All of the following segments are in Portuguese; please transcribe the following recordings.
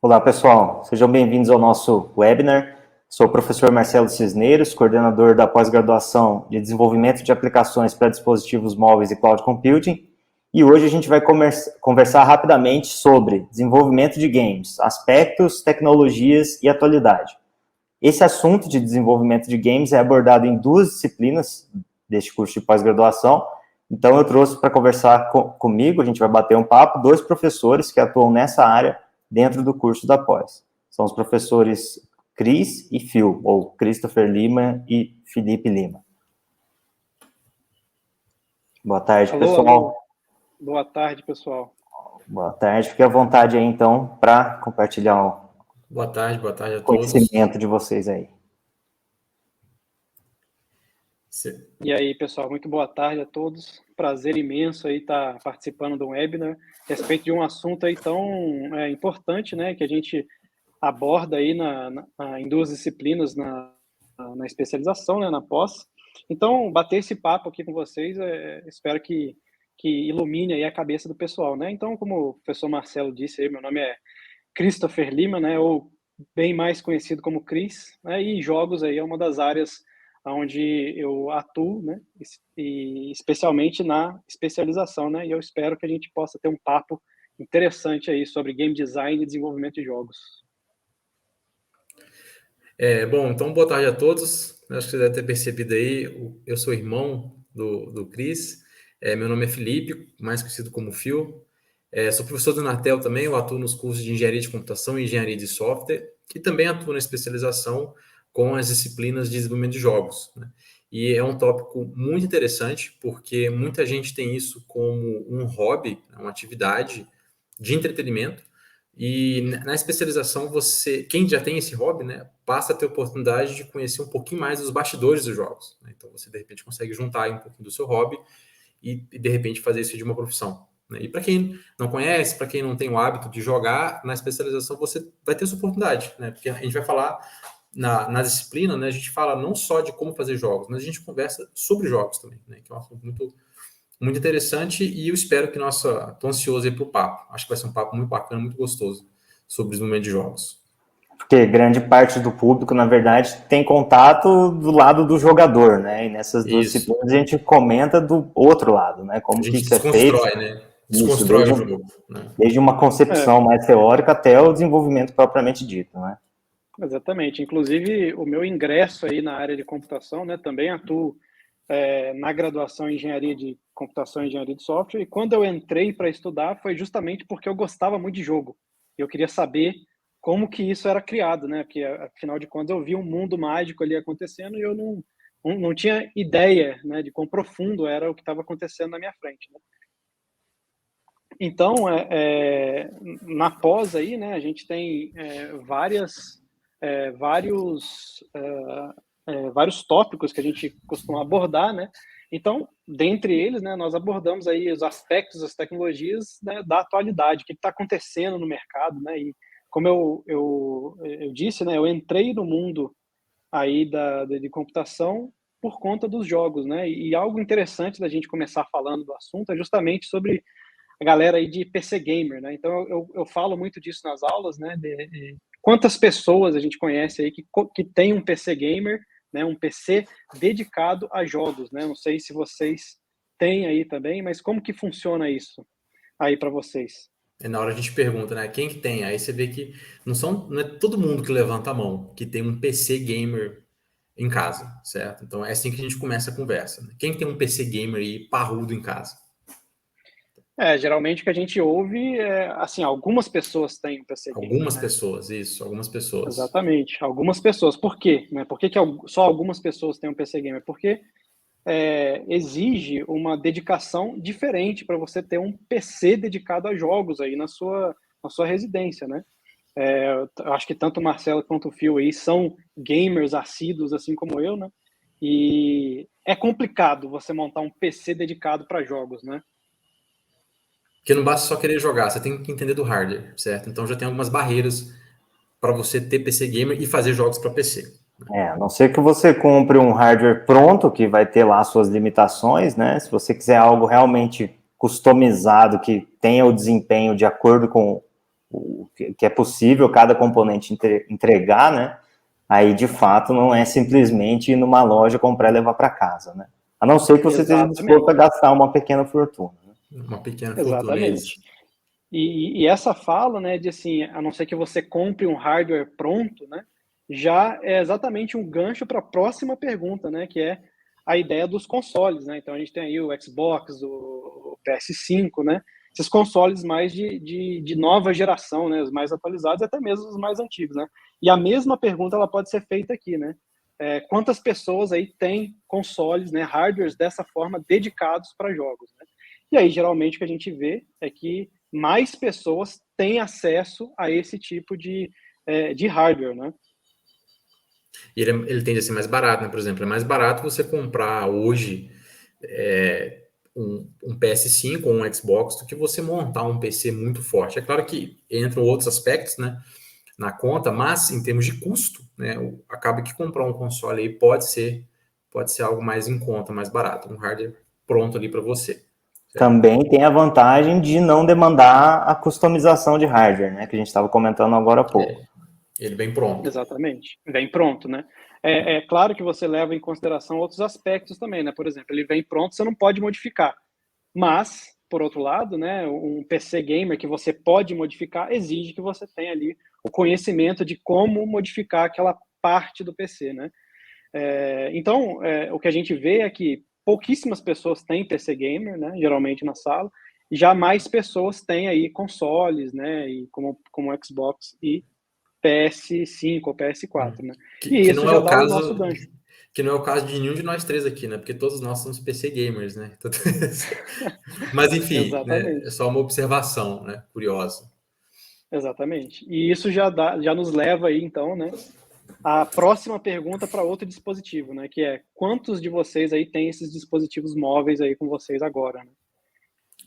Olá, pessoal. Sejam bem-vindos ao nosso webinar. Sou o professor Marcelo Cisneiros, coordenador da pós-graduação de Desenvolvimento de Aplicações para Dispositivos Móveis e Cloud Computing. E hoje a gente vai conversar rapidamente sobre desenvolvimento de games, aspectos, tecnologias e atualidade. Esse assunto de desenvolvimento de games é abordado em duas disciplinas deste curso de pós-graduação. Então, eu trouxe para conversar comigo, a gente vai bater um papo, dois professores que atuam nessa área dentro do curso da pós. São os professores Cris e Phil, ou Christopher Lima e Felipe Lima. Boa tarde, alô, pessoal. Alô. Boa tarde, pessoal. Boa tarde. Fique à vontade aí, então, para compartilhar o boa tarde a todos. Conhecimento de vocês aí. E aí, pessoal, muito boa tarde a todos. Prazer imenso aí estar participando do webinar a respeito de um assunto aí tão importante, né, que a gente aborda aí em duas disciplinas na especialização, né, na pós. Então, bater esse papo aqui com vocês, espero que ilumine aí a cabeça do pessoal, né? Então, como o professor Marcelo disse aí, meu nome é Christopher Lima, né, ou bem mais conhecido como Cris, né, e jogos aí é uma das áreas onde eu atuo, né, e especialmente na especialização, né, e eu espero que a gente possa ter um papo interessante aí sobre game design e desenvolvimento de jogos. Bom, então boa tarde a todos. Acho que você deve ter percebido aí, eu sou irmão do Cris. Meu nome é Felipe, mais conhecido como Phil. Sou professor do Inatel também, eu atuo nos cursos de Engenharia de Computação e Engenharia de Software, e também atuo na especialização com as disciplinas de desenvolvimento de jogos, né? E é um tópico muito interessante, porque muita gente tem isso como um hobby, uma atividade de entretenimento, e na especialização, quem já tem esse hobby, né, passa a ter a oportunidade de conhecer um pouquinho mais dos bastidores dos jogos, né? Então, você, de repente, consegue juntar aí um pouquinho do seu hobby e de repente, fazer isso de uma profissão, né? E para quem não conhece, para quem não tem o hábito de jogar, na especialização você vai ter essa oportunidade, né? Porque a gente vai falar, na disciplina, né, a gente fala não só de como fazer jogos, mas a gente conversa sobre jogos também, né? Que é um assunto muito interessante, e eu espero que estou ansioso aí para o papo. Acho que vai ser um papo muito bacana, muito gostoso sobre o desenvolvimento de jogos. Porque grande parte do público, na verdade, tem contato do lado do jogador, né? E nessas duas disciplinas a gente comenta do outro lado, né? Como que isso é feito. Né? Desconstrói o jogo. Né? Desde uma concepção mais teórica até o desenvolvimento propriamente dito, né? Exatamente. Inclusive, o meu ingresso aí na área de computação, né? Também atuo na graduação em Engenharia de Computação e Engenharia de Software, e quando eu entrei para estudar foi justamente porque eu gostava muito de jogo. Eu queria saber como que isso era criado, né? Porque, afinal de contas, eu vi um mundo mágico ali acontecendo e eu não tinha ideia, né, de quão profundo era o que estava acontecendo na minha frente, né? Então, na pós aí, né, a gente tem vários tópicos que a gente costuma abordar, né? Então, dentre eles, né, nós abordamos aí os aspectos das tecnologias, né, da atualidade, o que está acontecendo no mercado, né? E como eu disse, né, eu entrei no mundo aí de computação por conta dos jogos, né? E algo interessante da gente começar falando do assunto é justamente sobre a galera aí de PC gamer, né? Então eu falo muito disso nas aulas, né? De quantas pessoas a gente conhece aí que tem um PC gamer, né? Um PC dedicado a jogos, né? Não sei se vocês têm aí também, mas como que funciona isso aí para vocês? Na hora a gente pergunta, né? Quem que tem? Aí você vê que não é todo mundo que levanta a mão que tem um PC gamer em casa, certo? Então é assim que a gente começa a conversa, né? Quem que tem um PC gamer aí parrudo em casa? Geralmente o que a gente ouve é, assim, algumas pessoas têm um PC gamer. Algumas pessoas, isso, algumas pessoas. Exatamente, algumas pessoas. Por quê? Né? Por que só algumas pessoas têm um PC gamer? Porque exige uma dedicação diferente para você ter um PC dedicado a jogos aí na sua residência, né? Acho que tanto o Marcelo quanto o Phil aí são gamers assíduos, assim como eu, né? E é complicado você montar um PC dedicado para jogos, né? Porque não basta só querer jogar, você tem que entender do hardware, certo? Então já tem algumas barreiras para você ter PC gamer e fazer jogos para PC. A não ser que você compre um hardware pronto, que vai ter lá suas limitações, né? Se você quiser algo realmente customizado, que tenha o desempenho de acordo com que é possível cada componente entregar, né? Aí, de fato, não é simplesmente ir numa loja, comprar e levar para casa, né? A não ser que você esteja disposto a gastar uma pequena fortuna. Né? Uma pequena fortuna. Exatamente. E essa fala, né, de assim, a não ser que você compre um hardware pronto, né, já é exatamente um gancho para a próxima pergunta, né, que é a ideia dos consoles, né? Então a gente tem aí o Xbox, o PS5, né? Esses consoles mais de nova geração, né? Os mais atualizados, até mesmo os mais antigos, né? E a mesma pergunta ela pode ser feita aqui, né? Quantas pessoas aí têm consoles, né, hardwares dessa forma dedicados para jogos, né? E aí geralmente o que a gente vê é que mais pessoas têm acesso a esse tipo de hardware, né? E ele tende a ser mais barato, né? Por exemplo, é mais barato você comprar hoje um PS5 ou um Xbox do que você montar um PC muito forte. É claro que entram outros aspectos, né, na conta, mas em termos de custo, né, acaba que comprar um console aí pode ser algo mais em conta, mais barato, um hardware pronto ali para você. Certo? Também tem a vantagem de não demandar a customização de hardware, né, que a gente estava comentando agora há pouco. Ele vem pronto. Exatamente, vem pronto, né? É claro que você leva em consideração outros aspectos também, né? Por exemplo, ele vem pronto, você não pode modificar. Mas, por outro lado, né, um PC gamer que você pode modificar exige que você tenha ali o conhecimento de como modificar aquela parte do PC, né? Então, o que a gente vê é que pouquíssimas pessoas têm PC gamer, né, geralmente na sala, e já mais pessoas têm aí consoles, né, e como Xbox e PS5 ou PS4, né? E isso já dá o nosso gancho. Que não é o caso de nenhum de nós três aqui, né? Porque todos nós somos PC gamers, né? Mas enfim, né? É só uma observação, né? Curiosa. Exatamente. E isso já nos leva aí, então, né? A próxima pergunta para outro dispositivo, né? Que é quantos de vocês aí têm esses dispositivos móveis aí com vocês agora, né?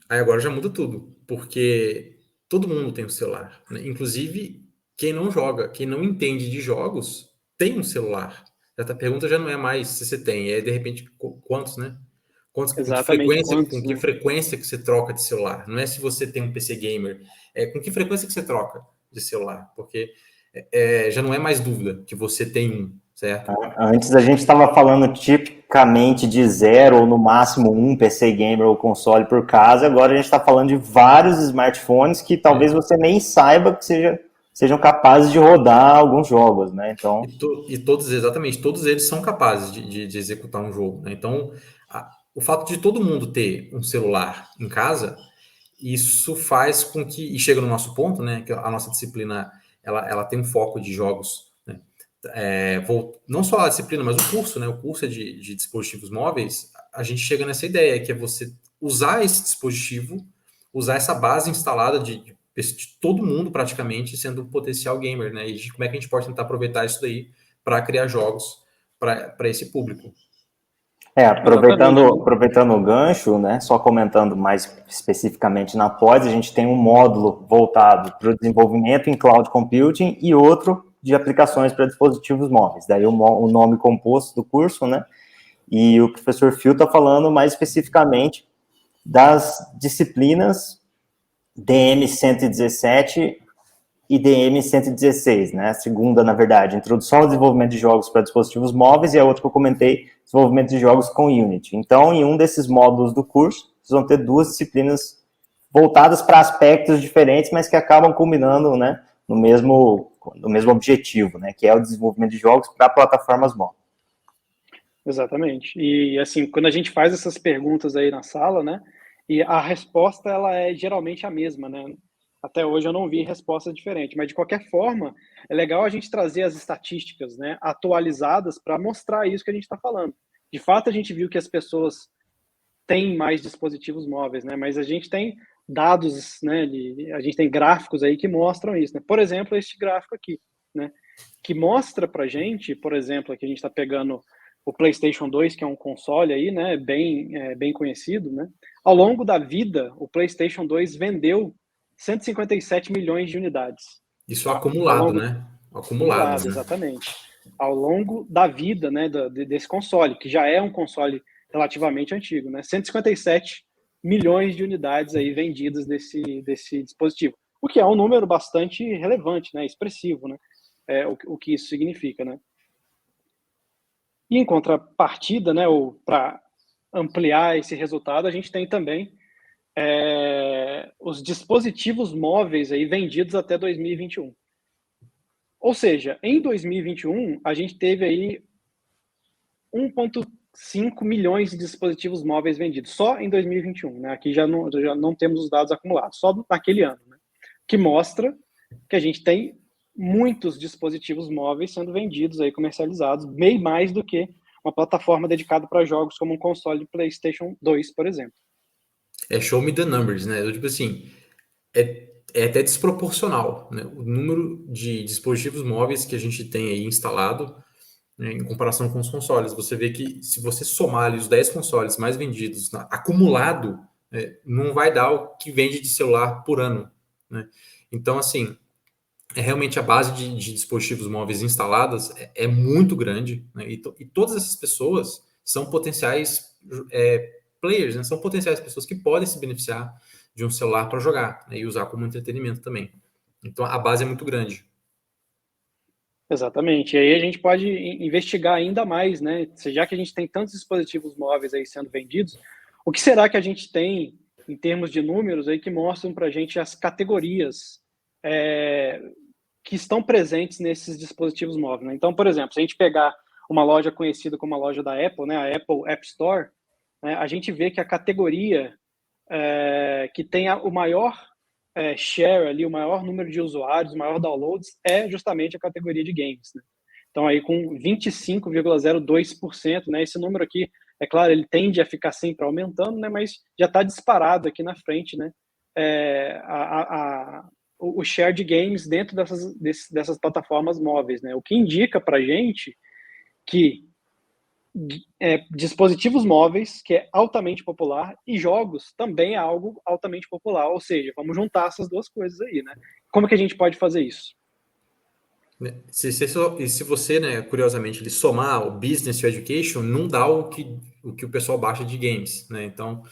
Aí agora já muda tudo, porque todo mundo tem um celular, né? Inclusive quem não joga, quem não entende de jogos, tem um celular. Essa pergunta já não é mais se você tem, é de repente quantos, né? Exatamente, com que frequência que você troca de celular? Não é se você tem um PC gamer, é com que frequência que você troca de celular, porque já não é mais dúvida que você tem um, certo? Antes a gente estava falando tipicamente de 0 ou no máximo um PC gamer ou console por casa, agora a gente está falando de vários smartphones que talvez você nem saiba que sejam capazes de rodar alguns jogos, né? Então... E todos eles são capazes de executar um jogo, né? Então, o fato de todo mundo ter um celular em casa, isso faz com que, e chega no nosso ponto, né, que a nossa disciplina, ela tem um foco de jogos, né? Não só a disciplina, mas o curso, né, o curso de dispositivos móveis, a gente chega nessa ideia, que é você usar esse dispositivo, usar essa base instalada de todo mundo praticamente sendo um potencial gamer, né, e como é que a gente pode tentar aproveitar isso daí para criar jogos para esse público. Aproveitando o gancho, né, só comentando mais especificamente na pós, a gente tem um módulo voltado para o desenvolvimento em cloud computing e outro de aplicações para dispositivos móveis. Daí o nome composto do curso, né, e o professor Phil está falando mais especificamente das disciplinas DM 117 e DM 116, né? A segunda, na verdade, introdução ao desenvolvimento de jogos para dispositivos móveis, e a outra que eu comentei, desenvolvimento de jogos com Unity. Então, em um desses módulos do curso, vocês vão ter duas disciplinas voltadas para aspectos diferentes, mas que acabam culminando, né, no mesmo objetivo, né, que é o desenvolvimento de jogos para plataformas móveis. Exatamente. E, assim, quando a gente faz essas perguntas aí na sala, né, e a resposta, ela é geralmente a mesma, né? Até hoje eu não vi resposta diferente, mas de qualquer forma, é legal a gente trazer as estatísticas, né, atualizadas para mostrar isso que a gente está falando. De fato, a gente viu que as pessoas têm mais dispositivos móveis, né, mas a gente tem dados, né, a gente tem gráficos aí que mostram isso, né? Por exemplo, este gráfico aqui, né, que mostra para a gente, por exemplo, aqui a gente está pegando o PlayStation 2, que é um console aí, né, bem conhecido, né? Ao longo da vida, o PlayStation 2 vendeu 157 milhões de unidades. Isso acumulado, né? Acumulado, exatamente. Ao longo da vida, né, desse console, que já é um console relativamente antigo, né? 157 milhões de unidades aí vendidas desse dispositivo. o que é um número bastante relevante, né, expressivo, né, o que isso significa, né. E em contrapartida, né, ou para ampliar esse resultado, a gente tem também os dispositivos móveis aí vendidos até 2021. Ou seja, em 2021, a gente teve aí 1,5 milhões de dispositivos móveis vendidos, só em 2021, né? Aqui já não temos os dados acumulados, só naquele ano, né? Que mostra que a gente tem muitos dispositivos móveis sendo vendidos aí, comercializados, bem mais do que uma plataforma dedicada para jogos como um console de PlayStation 2, por exemplo. Show me the numbers, né? Tipo assim, é até desproporcional, né? O número de dispositivos móveis que a gente tem aí instalado, né, em comparação com os consoles. Você vê que se você somar ali os 10 consoles mais vendidos acumulado, não vai dar o que vende de celular por ano, né? Então, assim, realmente a base de dispositivos móveis instaladas é muito grande, né? E todas essas pessoas são potenciais players, né? São potenciais pessoas que podem se beneficiar de um celular para jogar, né? E usar como entretenimento também. Então a base é muito grande. Exatamente. E aí a gente pode investigar ainda mais, né? Já que a gente tem tantos dispositivos móveis aí sendo vendidos, o que será que a gente tem em termos de números aí que mostram para a gente as categorias que estão presentes nesses dispositivos móveis, né? Então, por exemplo, se a gente pegar uma loja conhecida como a loja da Apple, né, a Apple App Store, né, a gente vê que a categoria que tem o maior share ali, o maior número de usuários, o maior downloads, é justamente a categoria de games, né? Então, aí com 25,02%, né, esse número aqui, é claro, ele tende a ficar sempre aumentando, né, mas já está disparado aqui na frente, né, o share de games dentro dessas plataformas móveis, né? O que indica para a gente que dispositivos móveis, que é altamente popular, e jogos também é algo altamente popular. Ou seja, vamos juntar essas duas coisas aí, né? Como que a gente pode fazer isso? Se você, né, curiosamente, ele somar o business e o education, não dá o que o pessoal baixa de games, né? Então,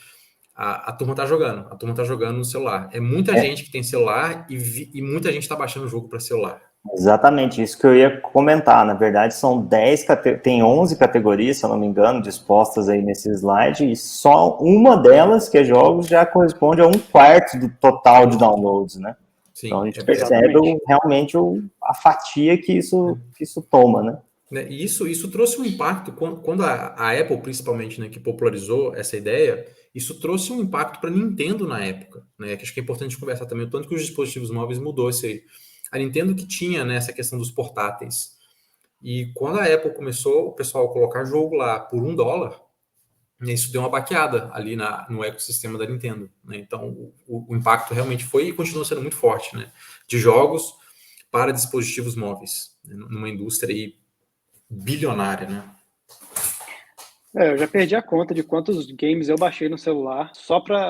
a turma tá jogando no celular. É muita gente que tem celular e muita gente está baixando o jogo para celular. Exatamente, isso que eu ia comentar. Na verdade, são 10, tem 11 categorias, se eu não me engano, dispostas aí nesse slide, e só uma delas, que é jogos, já corresponde a 1/4 do total de downloads, né? Sim, então a gente percebe realmente a fatia que isso toma, né? E isso trouxe um impacto, quando a Apple, principalmente, né, que popularizou essa ideia, isso trouxe um impacto para a Nintendo na época, né? Que acho que é importante conversar também, o tanto que os dispositivos móveis mudou isso aí. A Nintendo que tinha, né, essa questão dos portáteis. E quando a Apple começou o pessoal a colocar jogo lá por $1, isso deu uma baqueada ali no ecossistema da Nintendo, né? Então o impacto realmente foi e continua sendo muito forte, né? De jogos para dispositivos móveis, né? Numa indústria aí bilionária, né? Eu já perdi a conta de quantos games eu baixei no celular,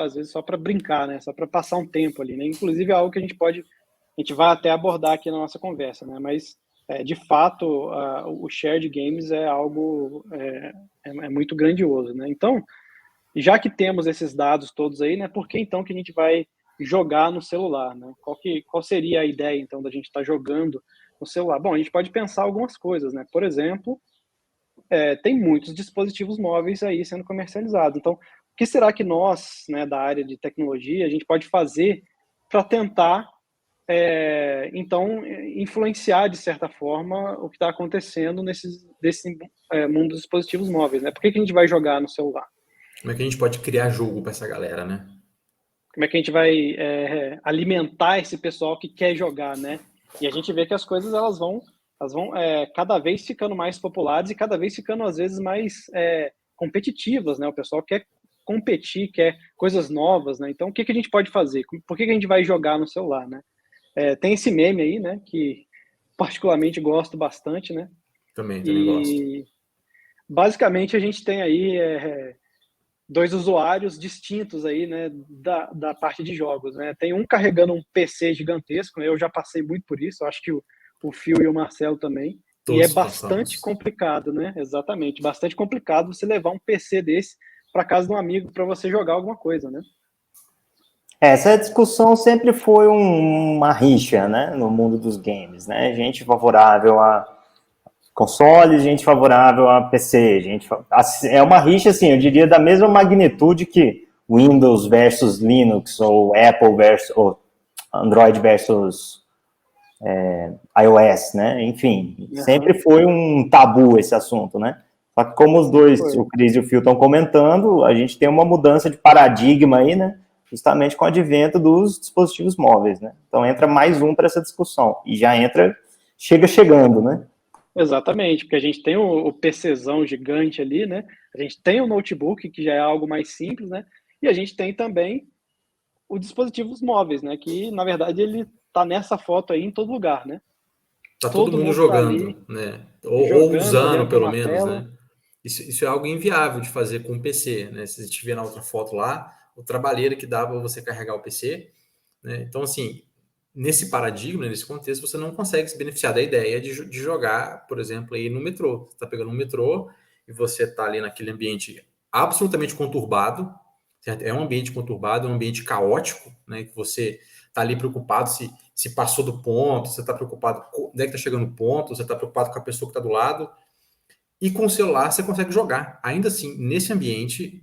às vezes só para brincar, né? Só para passar um tempo ali, né? Inclusive é algo que a gente vai até abordar aqui na nossa conversa, né? Mas de fato o share de games é algo muito grandioso, né? Então, já que temos esses dados todos aí, né? Por que então que a gente vai jogar no celular, né? Qual seria a ideia então da gente estar jogando no celular? Bom, a gente pode pensar algumas coisas, né? Por exemplo, tem muitos dispositivos móveis aí sendo comercializados. Então, o que será que nós, né, da área de tecnologia, a gente pode fazer para tentar, então, influenciar, de certa forma, o que está acontecendo desse mundo dos dispositivos móveis, né? Por que a gente vai jogar no celular? Como é que a gente pode criar jogo para essa galera, né? Como é que a gente vai alimentar esse pessoal que quer jogar, né? E a gente vê que as coisas elas vão cada vez ficando mais populares e cada vez ficando às vezes mais competitivas, né? O pessoal quer competir, quer coisas novas, né? Então o que a gente pode fazer? Por que a gente vai jogar no celular, né? Tem esse meme aí, né? Que particularmente gosto bastante, né? Também gosto. E basicamente a gente tem aí dois usuários distintos aí, né, da parte de jogos, né? Tem um carregando um PC gigantesco, né? Eu já passei muito por isso, acho que o Phil e o Marcelo também. Todos e é bastante passamos. complicado, né? Exatamente, bastante complicado você levar um PC desse para casa de um amigo para você jogar alguma coisa, né? Essa discussão sempre foi uma rixa, né, no mundo dos games, né? Gente favorável a consoles, gente favorável a PC, é uma rixa, assim, eu diria, da mesma magnitude que Windows versus Linux, ou Apple versus, ou Android versus iOS, né? Enfim, sempre foi um tabu esse assunto, né? Só que como os dois, o Cris e o Phil, estão comentando, a gente tem uma mudança de paradigma aí, né? Justamente com o advento dos dispositivos móveis, né? Então entra mais um para essa discussão, e já chegando, né? Exatamente, porque a gente tem o PCzão gigante ali, né? A gente tem o notebook, que já é algo mais simples, né? E a gente tem também os dispositivos móveis, né? Que, na verdade, ele tá nessa foto aí em todo lugar, né? Tá todo mundo jogando, tá né? Ou Ou usando, pelo menos, tela. né? Isso é algo inviável de fazer com o PC, né? Se a gente vê na outra foto lá, o trabalheiro que dá para você carregar o PC, né? Então, assim, nesse paradigma, nesse contexto, você não consegue se beneficiar da ideia de jogar, por exemplo, aí no metrô. Você está pegando um metrô e você está ali naquele ambiente absolutamente conturbado, certo? É um ambiente conturbado, é um ambiente caótico, né? Que você está ali preocupado se passou do ponto, você está preocupado com onde é que está chegando o ponto, você está preocupado com a pessoa que está do lado. E com o celular você consegue jogar. Ainda assim, nesse ambiente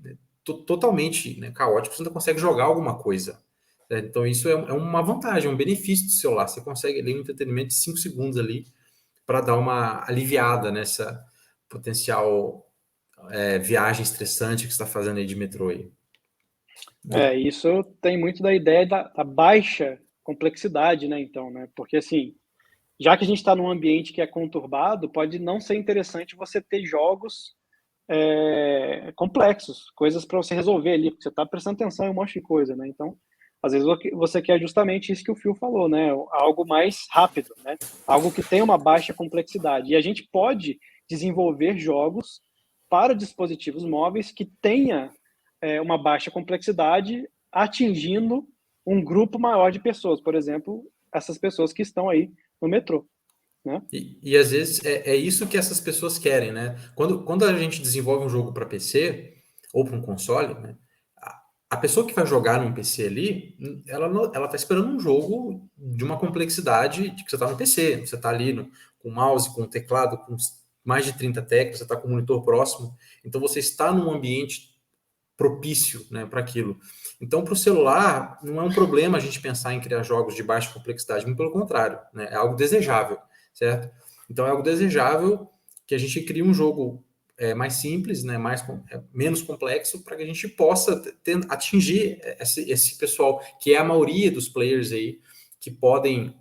totalmente, né, caótico, você ainda consegue jogar alguma coisa. Né? Então, isso é uma vantagem, um benefício do celular. Você consegue ali um entretenimento de 5 segundos ali para dar uma aliviada nessa potencial viagem estressante que você está fazendo aí de metrô aí. Isso tem muito da ideia da baixa complexidade, né? Então, né? Porque assim, já que a gente está num ambiente que é conturbado, pode não ser interessante você ter jogos complexos, coisas para você resolver ali, porque você está prestando atenção em um monte de coisa, né? Então, às vezes você quer justamente isso que o Phil falou, né? Algo mais rápido, né? Algo que tem uma baixa complexidade. E a gente pode desenvolver jogos para dispositivos móveis que tenha uma baixa complexidade, atingindo um grupo maior de pessoas, por exemplo, essas pessoas que estão aí no metrô. Né? E às vezes é isso que essas pessoas querem, né? Quando a gente desenvolve um jogo para PC ou para um console, né? A pessoa que vai jogar num PC ali, ela tá esperando um jogo de uma complexidade de que você está no PC. Você está ali com o mouse, com o teclado, com mais de 30 teclas, você está com o monitor próximo. Então você está num ambiente propício, né, para aquilo. Então, para o celular, não é um problema a gente pensar em criar jogos de baixa complexidade, muito pelo contrário, né? É algo desejável, certo? Então, é algo desejável que a gente crie um jogo mais simples, né, menos complexo, para que a gente possa atingir esse pessoal, que é a maioria dos players aí, que podem,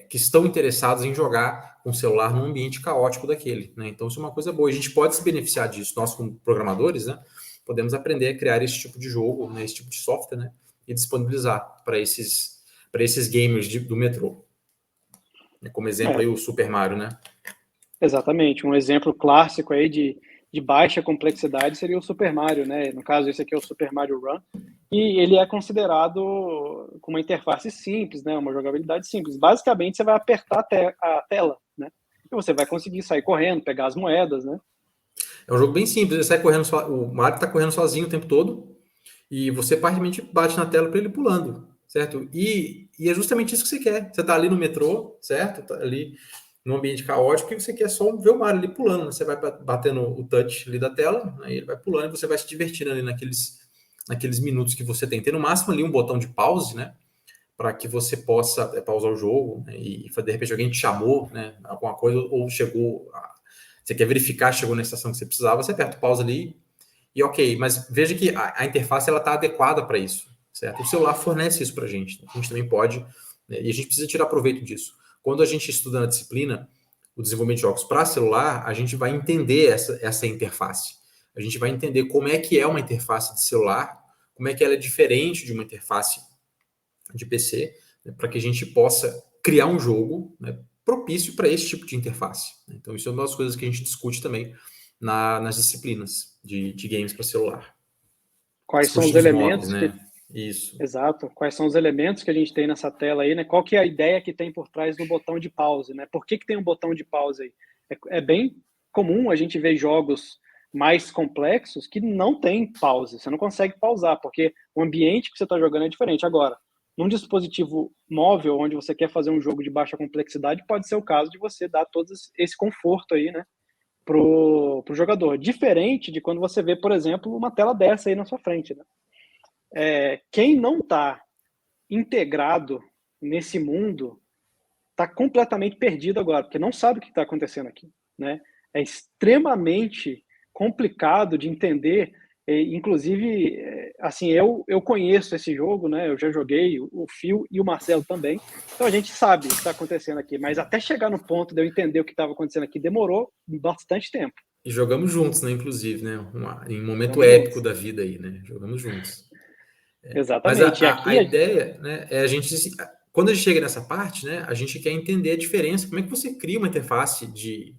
que estão interessados em jogar com o celular num ambiente caótico daquele, né? Então, isso é uma coisa boa. A gente pode se beneficiar disso, nós como programadores, né? Podemos aprender a criar esse tipo de jogo, né, esse tipo de software, né, e disponibilizar para esses gamers do metrô. Como exemplo aí o Super Mario, né? Exatamente. Um exemplo clássico aí de baixa complexidade seria o Super Mario, né? No caso, esse aqui é o Super Mario Run. E ele é considerado com uma interface simples, né? Uma jogabilidade simples. Basicamente, você vai apertar a tela, né? E você vai conseguir sair correndo, pegar as moedas, né? É um jogo bem simples. Ele sai correndo, o Mario está correndo sozinho o tempo todo e você praticamente bate na tela para ele pulando, certo? E é justamente isso que você quer. Você está ali no metrô, certo? Tá ali num ambiente caótico e você quer só ver o Mario ali pulando. Você vai batendo o touch ali da tela, aí ele vai pulando e você vai se divertindo ali naqueles minutos que você tem. Tem no máximo ali um botão de pause, né? Para que você possa pausar o jogo, né, e de repente alguém te chamou, né? Alguma coisa, ou chegou. Você quer verificar, chegou na estação que você precisava, você aperta o pause ali e ok. Mas veja que a interface ela está adequada para isso, certo? O celular fornece isso para a gente. A gente também pode, né, e a gente precisa tirar proveito disso. Quando a gente estuda na disciplina o desenvolvimento de jogos para celular, a gente vai entender essa interface. A gente vai entender como é que é uma interface de celular, como é que ela é diferente de uma interface de PC, né, para que a gente possa criar um jogo, né, propício para esse tipo de interface. Então, isso é uma das coisas que a gente discute também nas disciplinas de games para celular. Quais são os elementos móveis, né? Isso. Exato. Quais são os elementos que a gente tem nessa tela aí, né? Qual que é a ideia que tem por trás do botão de pause, né? Por que tem um botão de pause aí? É bem comum a gente ver jogos mais complexos que não tem pause, você não consegue pausar, porque o ambiente que você está jogando é diferente. Agora, num dispositivo móvel, onde você quer fazer um jogo de baixa complexidade, pode ser o caso de você dar todo esse conforto aí, né, pro jogador. Diferente de quando você vê, por exemplo, uma tela dessa aí na sua frente, né? Quem não está integrado nesse mundo está completamente perdido agora, porque não sabe o que está acontecendo aqui, né? É extremamente complicado de entender. Inclusive, assim, eu conheço esse jogo, né? Eu já joguei, o Phil e o Marcelo também. Então a gente sabe o que está acontecendo aqui, mas até chegar no ponto de eu entender o que estava acontecendo aqui demorou bastante tempo. E jogamos juntos, né? Inclusive, né? Em um momento Jogamos épico juntos. da vida aí, né? Jogamos juntos. Mas Exatamente. E a aqui ideia, né, é a gente, quando a gente chega nessa parte, né, a gente quer entender a diferença, como é que você cria uma interface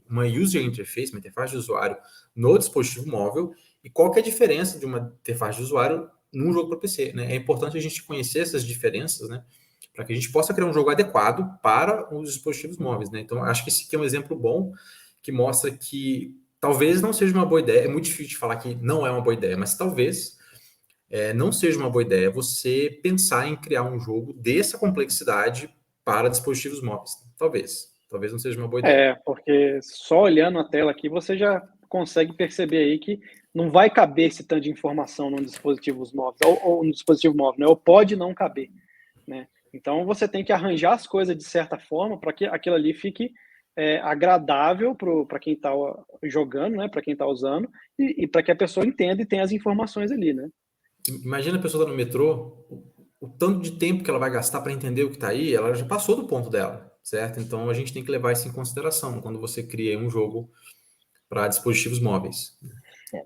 uma user interface, uma interface de usuário no dispositivo móvel, e qual que é a diferença de uma interface de usuário num jogo para PC, né? É importante a gente conhecer essas diferenças, né, para que a gente possa criar um jogo adequado para os dispositivos móveis, né? Então, acho que esse aqui é um exemplo bom que mostra que talvez não seja uma boa ideia, é muito difícil de falar que não é uma boa ideia, mas talvez não seja uma boa ideia você pensar em criar um jogo dessa complexidade para dispositivos móveis. Talvez não seja uma boa ideia. Porque só olhando a tela aqui você já consegue perceber aí que não vai caber esse tanto de informação num dispositivo móvel, ou no dispositivo móvel, né? Ou pode não caber, né? Então você tem que arranjar as coisas de certa forma para que aquilo ali fique agradável para quem está jogando, né? Para quem está usando, e para que a pessoa entenda e tenha as informações ali, né? Imagina a pessoa tá no metrô, o tanto de tempo que ela vai gastar para entender o que está aí, ela já passou do ponto dela, certo? Então a gente tem que levar isso em consideração quando você cria um jogo para dispositivos móveis.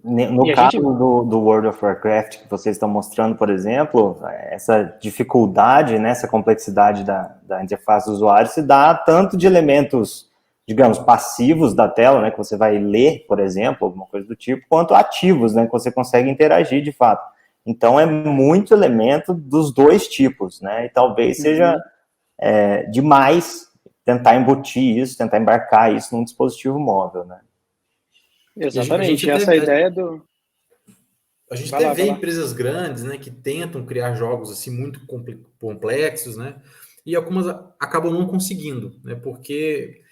No caso do World of Warcraft que vocês estão mostrando, por exemplo, essa dificuldade, né, essa complexidade da interface do usuário se dá tanto de elementos, digamos, passivos da tela, né, que você vai ler, por exemplo, alguma coisa do tipo, quanto ativos, né, que você consegue interagir de fato. Então é muito elemento dos dois tipos, né, e talvez seja demais tentar embutir isso, tentar embarcar isso num dispositivo móvel, né. Exatamente, essa ideia do... A gente até vê empresas grandes, né, que tentam criar jogos assim muito complexos, né, e algumas acabam não conseguindo, né, porque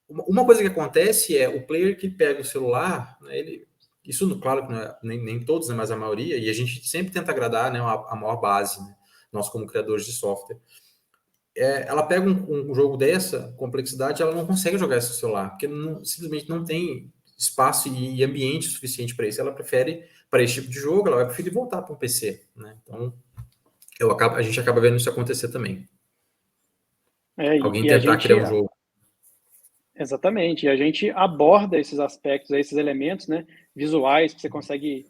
uma coisa que acontece é o player que pega o celular, né, isso, claro que não é, nem todos, né, mas a maioria, e a gente sempre tenta agradar, né, a maior base, né, nós como criadores de software. Ela pega um jogo dessa complexidade, ela não consegue jogar isso no celular, porque simplesmente não tem espaço e ambiente suficiente para isso. Ela prefere, para esse tipo de jogo, ela vai preferir voltar para um PC, né? Então, a gente acaba vendo isso acontecer também. Alguém tentar criar um jogo. Exatamente, e a gente aborda esses aspectos, esses elementos, né, visuais que você consegue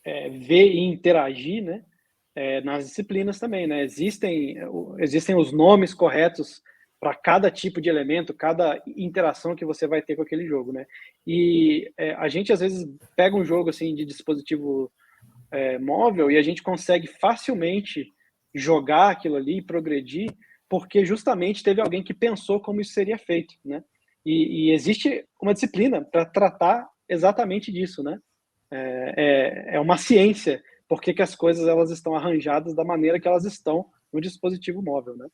ver e interagir, né, nas disciplinas também, né? Existem os nomes corretos para cada tipo de elemento, cada interação que você vai ter com aquele jogo, né? E a gente às vezes pega um jogo assim de dispositivo móvel e a gente consegue facilmente jogar aquilo ali e progredir, porque justamente teve alguém que pensou como isso seria feito, né? E existe uma disciplina para tratar exatamente disso, né? É uma ciência porque que as coisas elas estão arranjadas da maneira que elas estão no dispositivo móvel, né?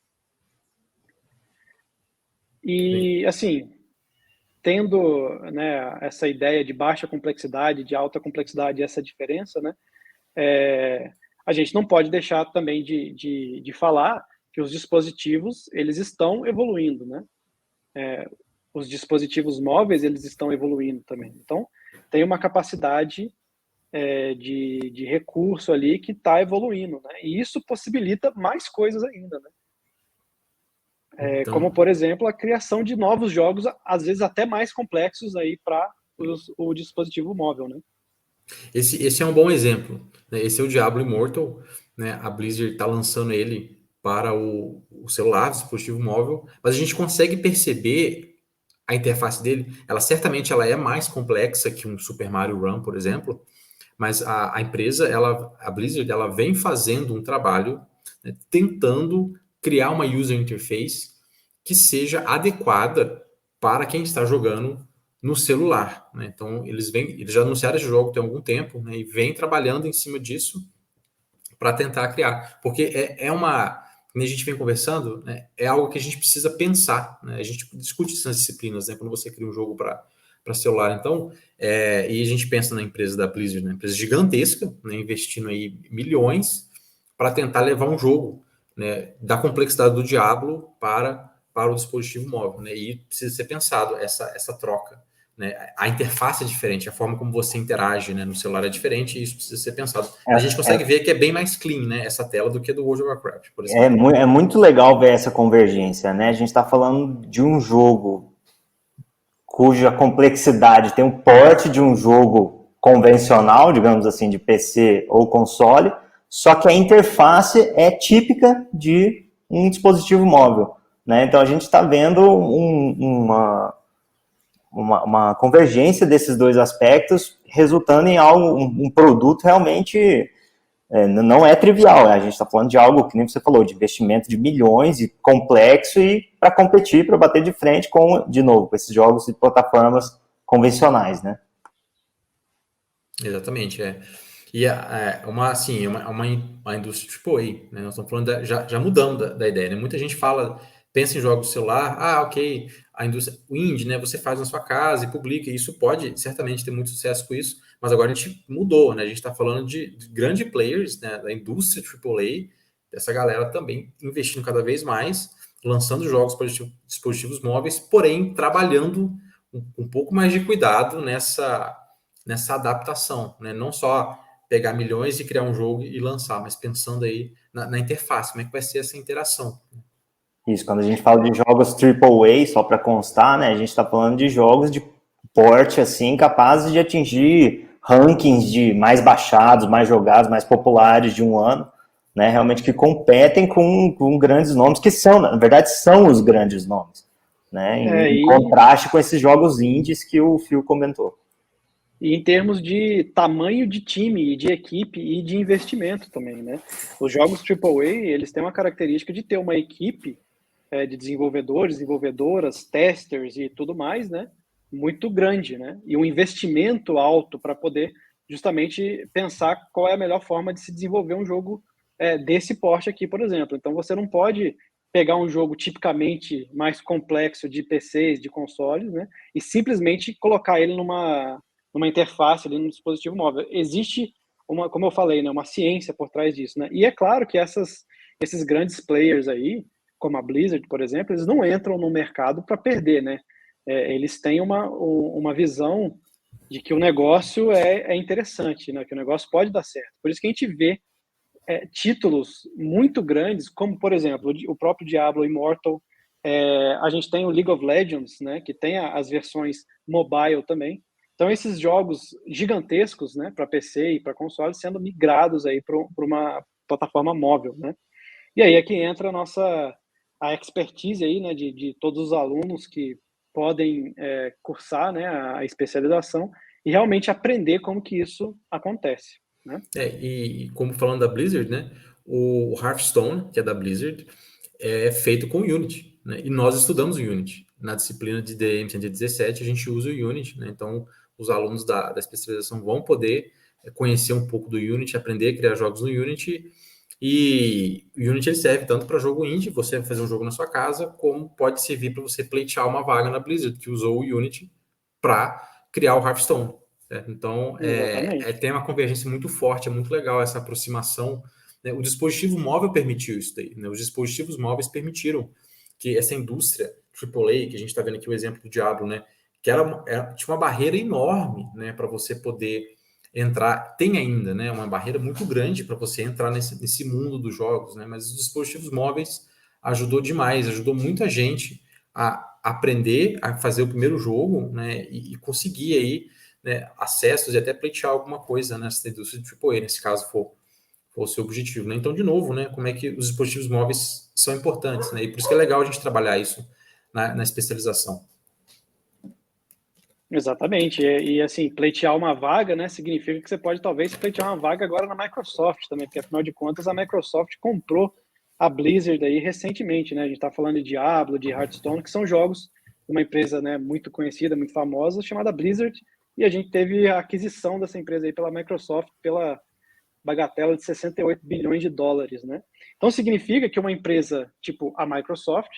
E, assim, tendo, né, essa ideia de baixa complexidade, de alta complexidade, essa diferença, né, a gente não pode deixar também de falar que os dispositivos, eles estão evoluindo, né? Os dispositivos móveis, eles estão evoluindo também. Então, tem uma capacidade de recurso ali que está evoluindo, né? E isso possibilita mais coisas ainda, né? Como, por exemplo, a criação de novos jogos, às vezes até mais complexos aí para o dispositivo móvel, né? Esse é um bom exemplo, né? Esse é o Diablo Immortal, né? A Blizzard está lançando ele para o celular, o dispositivo móvel, mas a gente consegue perceber a interface dele. Certamente ela é mais complexa que um Super Mario Run, por exemplo, mas a empresa, a Blizzard, ela vem fazendo um trabalho, né, tentando criar uma user interface que seja adequada para quem está jogando no celular, né? Então, eles já anunciaram esse jogo tem algum tempo, né? E vêm trabalhando em cima disso para tentar criar. Porque como a gente vem conversando, né? É algo que a gente precisa pensar, né? A gente discute essas disciplinas, né? Quando você cria um jogo para celular. Então, e a gente pensa na empresa da Blizzard, né? Empresa gigantesca, né? Investindo aí milhões para tentar levar um jogo, né? Da complexidade do Diablo para o dispositivo móvel, né? E precisa ser pensado essa troca, né? A interface é diferente, a forma como você interage, né, no celular é diferente e isso precisa ser pensado. A gente consegue ver que é bem mais clean, né, essa tela do que do World of Warcraft, por exemplo. É muito legal ver essa convergência, né? A gente está falando de um jogo cuja complexidade tem um porte de um jogo convencional, digamos assim, de PC ou console, só que a interface é típica de um dispositivo móvel, né? Então a gente está vendo uma convergência desses dois aspectos, resultando em algo, um produto realmente não é trivial. A gente está falando de algo, que nem você falou, de investimento de milhões e complexo, e para competir, para bater de frente com, de novo, com esses jogos de plataformas convencionais, né? Exatamente, E uma indústria tipo aí, né? Nós estamos falando já mudando da ideia, né? Muita gente pensa em jogos de celular, ok, a indústria, o indie, né? Você faz na sua casa e publica, e isso pode certamente ter muito sucesso com isso, mas agora a gente mudou, né? A gente está falando de grandes players, né? Da indústria AAA, dessa galera também investindo cada vez mais, lançando jogos para dispositivos móveis, porém trabalhando um pouco mais de cuidado nessa adaptação, né? Não só pegar milhões e criar um jogo e lançar, mas pensando aí na interface, como é que vai ser essa interação. Isso, quando a gente fala de jogos AAA, só para constar, né, a gente está falando de jogos de porte, assim, capazes de atingir rankings de mais baixados, mais jogados, mais populares de um ano, né, realmente que competem com grandes nomes, que são, na verdade, são os grandes nomes, né, em contraste com esses jogos indies que o Phil comentou. E em termos de tamanho de time, de equipe e de investimento também, né? Os jogos AAA, eles têm uma característica de ter uma equipe de desenvolvedores, desenvolvedoras, testers e tudo mais, né? Muito grande, né? E um investimento alto para poder justamente pensar qual é a melhor forma de se desenvolver um jogo desse porte aqui, por exemplo. Então, você não pode pegar um jogo tipicamente mais complexo de PCs, de consoles, né? E simplesmente colocar ele numa interface ali no dispositivo móvel. Existe como eu falei, né, uma ciência por trás disso, né? E é claro que esses grandes players aí, como a Blizzard, por exemplo, eles não entram no mercado para perder, né? Eles têm uma visão de que o negócio é interessante, né? Que o negócio pode dar certo. Por isso que a gente vê títulos muito grandes, como, por exemplo, o próprio Diablo Immortal. A gente tem o League of Legends, né? Que tem as versões mobile também. Então, esses jogos gigantescos, né, para PC e para console, sendo migrados aí para uma plataforma móvel, né? E aí é que entra a expertise aí, né, de todos os alunos que podem cursar, né, a especialização e realmente aprender como que isso acontece, né? E como falando da Blizzard, né, o Hearthstone, que é da Blizzard, é feito com Unity, né? E nós estudamos o Unity. Na disciplina de DM 117, a gente usa o Unity, né? Então, os alunos da especialização vão poder conhecer um pouco do Unity, aprender a criar jogos no Unity. E o Unity ele serve tanto para jogo indie, você fazer um jogo na sua casa, como pode servir para você pleitear uma vaga na Blizzard, que usou o Unity para criar o Hearthstone. Certo? Então, tem uma convergência muito forte, é muito legal essa aproximação. Né? O dispositivo móvel permitiu isso daí. Né? Os dispositivos móveis permitiram que essa indústria AAA, que a gente está vendo aqui o exemplo do Diablo, né? Que tinha uma barreira enorme, né, para você poder entrar, tem ainda, né, uma barreira muito grande para você entrar nesse mundo dos jogos, né, mas os dispositivos móveis ajudou demais, ajudou muita gente a aprender a fazer o primeiro jogo, né, e conseguir aí, né, acessos e até pleitear alguma coisa nessa indústria de AAA, nesse caso for o seu objetivo, né? Então, de novo, né, como é que os dispositivos móveis são importantes, né, e por isso que é legal a gente trabalhar isso na especialização. Exatamente, e assim, pleitear uma vaga, né, significa que você pode talvez pleitear uma vaga agora na Microsoft também, porque afinal de contas a Microsoft comprou a Blizzard aí recentemente, né, a gente está falando de Diablo, de Hearthstone, que são jogos uma empresa, né, muito conhecida, muito famosa, chamada Blizzard, e a gente teve a aquisição dessa empresa aí pela Microsoft, pela bagatela de 68 bilhões de dólares, né? Então significa que uma empresa tipo a Microsoft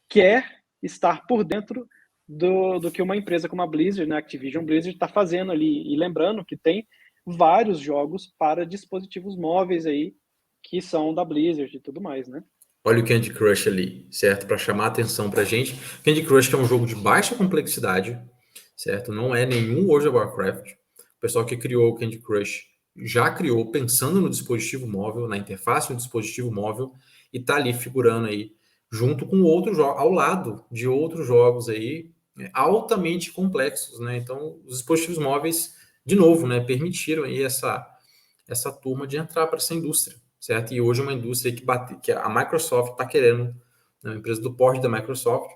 quer estar por dentro do que uma empresa como a Blizzard, né, Activision Blizzard, está fazendo ali. E lembrando que tem vários jogos para dispositivos móveis aí que são da Blizzard e tudo mais, né? Olha o Candy Crush ali, certo? Para chamar a atenção para a gente. Candy Crush é um jogo de baixa complexidade, certo? Não é nenhum World of Warcraft. O pessoal que criou o Candy Crush já criou pensando no dispositivo móvel, na interface do dispositivo móvel, e está ali figurando aí, junto com outros jogos, ao lado de outros jogos aí, altamente complexos, né? Então, os dispositivos móveis, de novo, né, permitiram aí essa turma de entrar para essa indústria, certo? E hoje é uma indústria que a Microsoft está querendo, né, a empresa do porte da Microsoft,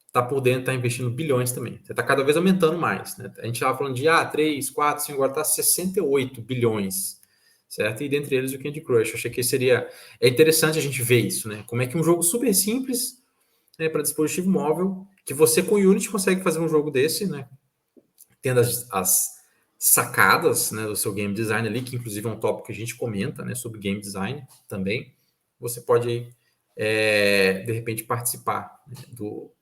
está por dentro, está investindo bilhões também. Está cada vez aumentando mais, né? A gente estava falando de 3, 4, 5, agora está 68 bilhões, certo? E dentre eles o Candy Crush. Eu achei que é interessante a gente ver isso, né? Como é que um jogo super simples, né, para dispositivo móvel, que você com o Unity consegue fazer um jogo desse, né? Tendo as sacadas, né, do seu game design ali, que inclusive é um tópico que a gente comenta, né, sobre game design também. Você pode de repente participar, né,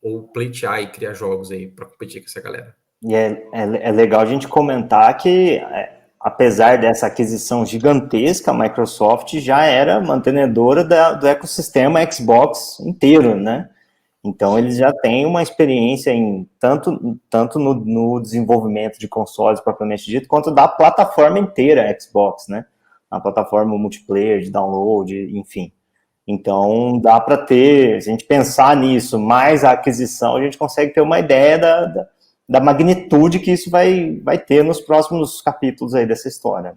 ou pleitear e criar jogos aí para competir com essa galera. E é legal a gente comentar que, apesar dessa aquisição gigantesca, a Microsoft já era mantenedora do ecossistema Xbox inteiro, né? Então, eles já têm uma experiência tanto no desenvolvimento de consoles propriamente dito, quanto da plataforma inteira Xbox, né? A plataforma multiplayer, de download, enfim. Então, dá para ter, se a gente pensar nisso, mais a aquisição, a gente consegue ter uma ideia da magnitude que isso vai ter nos próximos capítulos aí dessa história.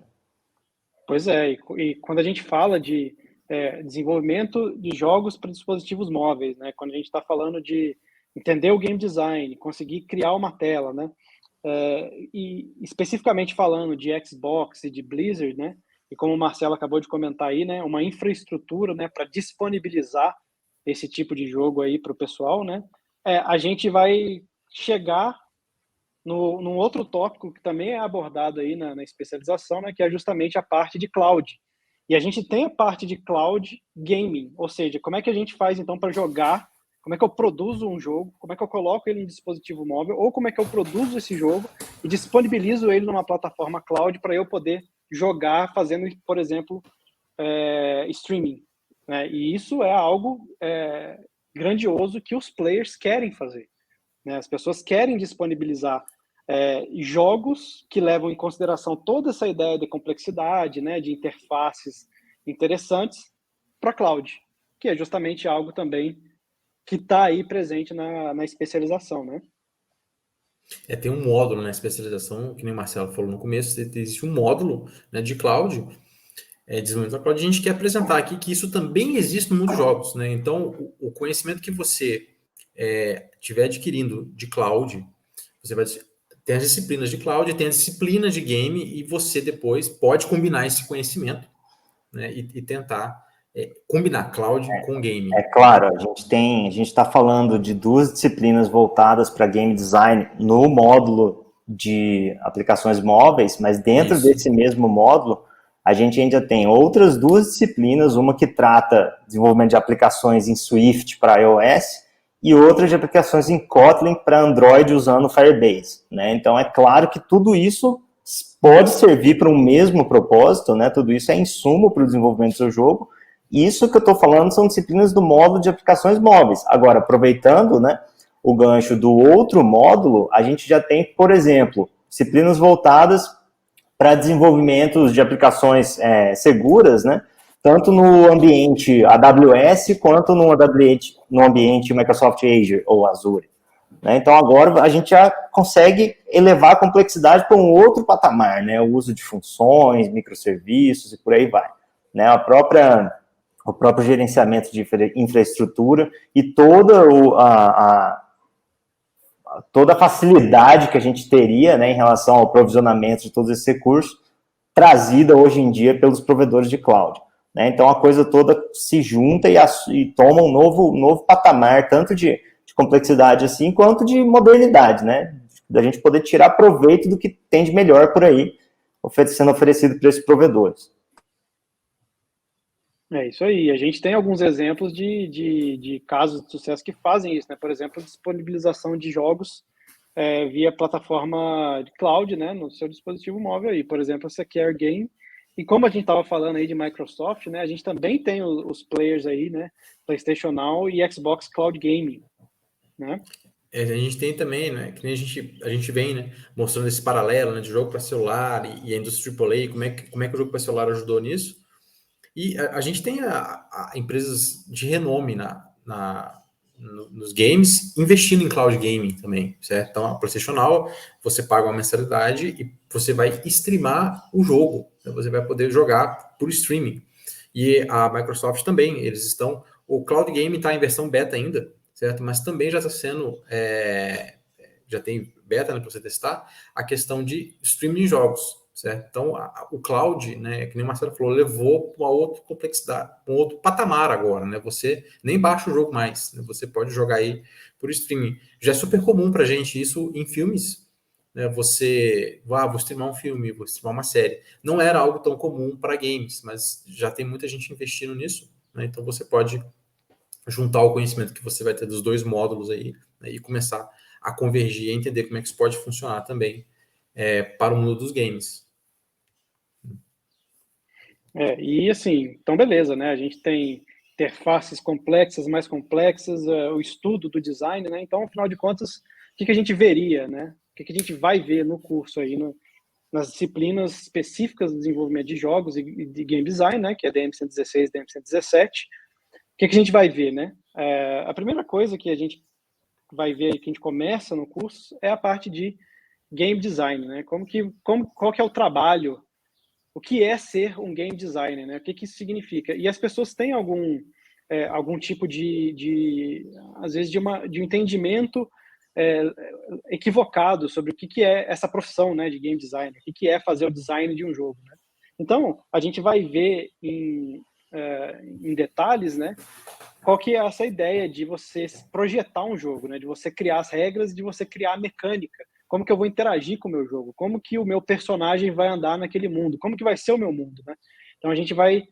Pois é, e quando a gente fala de desenvolvimento de jogos para dispositivos móveis, né? Quando a gente está falando de entender o game design, conseguir criar uma tela, né? E especificamente falando de Xbox e de Blizzard, né? E como o Marcelo acabou de comentar aí, né? Uma infraestrutura, né? Para disponibilizar esse tipo de jogo aí para o pessoal, né? A gente vai chegar num outro tópico que também é abordado aí na especialização, né? Que é justamente a parte de cloud. E a gente tem a parte de cloud gaming, ou seja, como é que a gente faz então para jogar, como é que eu produzo um jogo, como é que eu coloco ele no dispositivo móvel, ou como é que eu produzo esse jogo e disponibilizo ele numa plataforma cloud para eu poder jogar fazendo, por exemplo, streaming, né? E isso é algo grandioso que os players querem fazer, né? As pessoas querem disponibilizar jogos que levam em consideração toda essa ideia de complexidade, né, de interfaces interessantes para cloud, que é justamente algo também que está aí presente na especialização, né? Tem um módulo na especialização, que nem o Marcelo falou no começo, existe um módulo, né, de cloud, desenvolvimento da cloud. A gente quer apresentar aqui que isso também existe no mundo dos jogos, né? Então, o conhecimento que você estiver adquirindo de cloud, você vai tem as disciplinas de cloud, tem as disciplinas de game, e você depois pode combinar esse conhecimento, né, e tentar combinar cloud com game. É claro, a gente está falando de duas disciplinas voltadas para game design no módulo de aplicações móveis, mas dentro desse mesmo módulo, a gente ainda tem outras duas disciplinas, uma que trata desenvolvimento de aplicações em Swift para iOS, e outra de aplicações em Kotlin para Android usando Firebase, né? Então, é claro que tudo isso pode servir para um mesmo propósito, né? Tudo isso é insumo para o desenvolvimento do seu jogo. Isso que eu estou falando são disciplinas do módulo de aplicações móveis. Agora, aproveitando, né, o gancho do outro módulo, a gente já tem, por exemplo, disciplinas voltadas para desenvolvimento de aplicações seguras, né? Tanto no ambiente AWS quanto no ambiente Microsoft Azure ou Azure, né? Então, agora a gente já consegue elevar a complexidade para um outro patamar, né? O uso de funções, microserviços e por aí vai, né? O próprio gerenciamento de infraestrutura e toda a facilidade que a gente teria, né, em relação ao provisionamento de todos esses recursos, trazida hoje em dia pelos provedores de cloud, né? Então, a coisa toda se junta e toma um novo patamar, tanto de complexidade assim, quanto de modernidade, né? Da gente poder tirar proveito do que tem de melhor por aí, sendo oferecido para esses provedores. É isso aí. A gente tem alguns exemplos de casos de sucesso que fazem isso, né? Por exemplo, disponibilização de jogos via plataforma de cloud, né? No seu dispositivo móvel aí. Por exemplo, a Secure Game. E como a gente estava falando aí de Microsoft, né? A gente também tem os players aí, né? PlayStation Now e Xbox Cloud Gaming, né? A gente tem também, né? Que nem a gente vem, né? Mostrando esse paralelo, né, de jogo para celular e a indústria AAA, como é que o jogo para celular ajudou nisso. E a gente tem empresas de renome nos games investindo em cloud gaming também, certo? Então, a PlayStation Now, você paga uma mensalidade e você vai streamar o jogo. Então, você vai poder jogar por streaming. E a Microsoft também, eles estão... O cloud gaming está em versão beta ainda, certo? Mas também já está sendo... já tem beta, né, para você testar, a questão de streaming de jogos. Certo? Então, o cloud, né, que nem o Marcelo falou, levou para uma outra complexidade, um outro patamar agora, né? Você nem baixa o jogo mais, né? Você pode jogar aí por streaming. Já é super comum para a gente isso em filmes, né? Você, vou streamar um filme, vou streamar uma série. Não era algo tão comum para games, mas já tem muita gente investindo nisso, né? Então, você pode juntar o conhecimento que você vai ter dos dois módulos aí, né, e começar a convergir e entender como é que isso pode funcionar também para o mundo dos games. E assim, então beleza, né? A gente tem interfaces complexas, mais complexas, o estudo do design, né? Então, afinal de contas, o que a gente veria, né? O que a gente vai ver no curso aí, nas disciplinas específicas do desenvolvimento de jogos e de game design, né? Que é DM116, DM117. O que a gente vai ver, né? A primeira coisa que a gente vai ver aí, que a gente começa no curso, é a parte de game design, né? Qual que é o trabalho, o que é ser um game designer, né? O que isso significa? E as pessoas têm algum tipo às vezes, de um entendimento equivocado sobre o que é essa profissão, né, de game designer, o que é fazer o design de um jogo, né? Então, a gente vai ver em detalhes, né, qual que é essa ideia de você projetar um jogo, né, de você criar as regras, de você criar a mecânica. Como que eu vou interagir com o meu jogo? Como que o meu personagem vai andar naquele mundo? Como que vai ser o meu mundo, né? Então, a gente vai,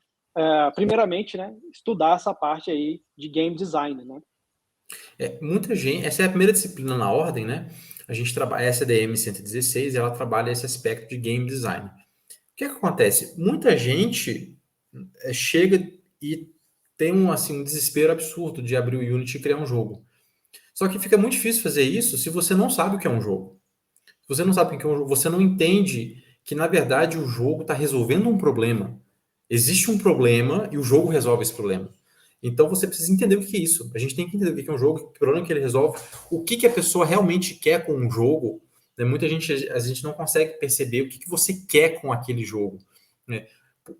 primeiramente, né, estudar essa parte aí de game design, né? Muita gente... Essa é a primeira disciplina na ordem, né? A gente trabalha... Essa é a DM 116 e ela trabalha esse aspecto de game design. O que acontece? Muita gente chega e tem um desespero absurdo de abrir o Unity e criar um jogo. Só que fica muito difícil fazer isso se você não sabe o que é um jogo. Se você não sabe o que é um jogo, você não entende que, na verdade, o jogo está resolvendo um problema. Existe um problema e o jogo resolve esse problema. Então, você precisa entender o que é isso. A gente tem que entender o que é um jogo, que problema que ele resolve, o que a pessoa realmente quer com um jogo. Muita gente, a gente não consegue perceber o que você quer com aquele jogo, né?